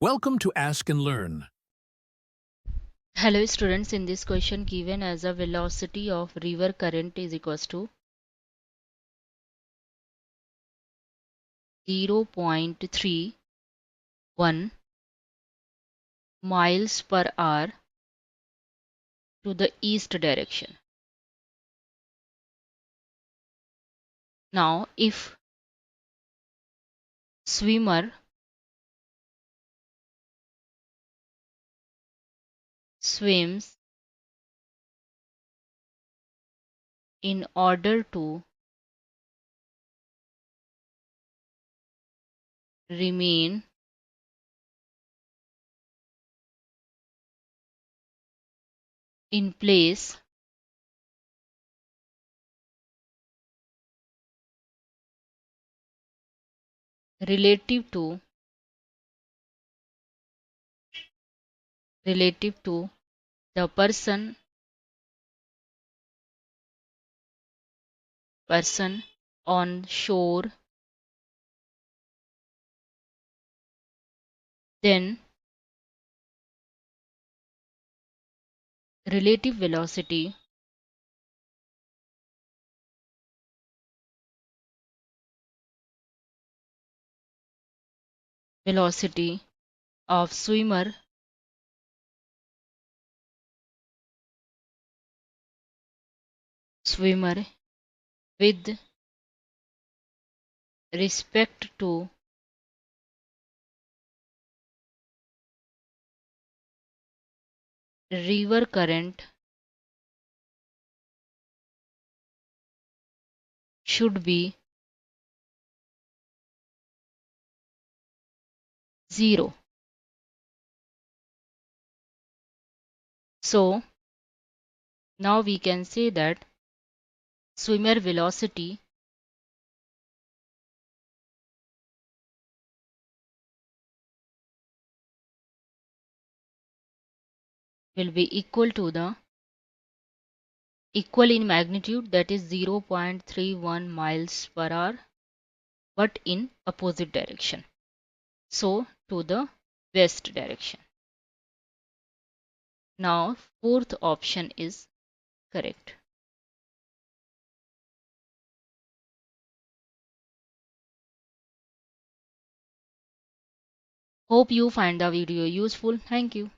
Welcome to Ask and Learn. Hello students, in this question given as a velocity of river current is equals to 0.31 miles per hour to the east direction. Now if swimmer swims in order to remain in place relative to the person on shore, then relative velocity of swimmer with respect to river current should be 0. So now we can say that swimmer velocity will be equal in magnitude, that is 0.31 miles per hour, but in opposite direction. So to the west direction. Now fourth option is correct. Hope you find the video useful. Thank you.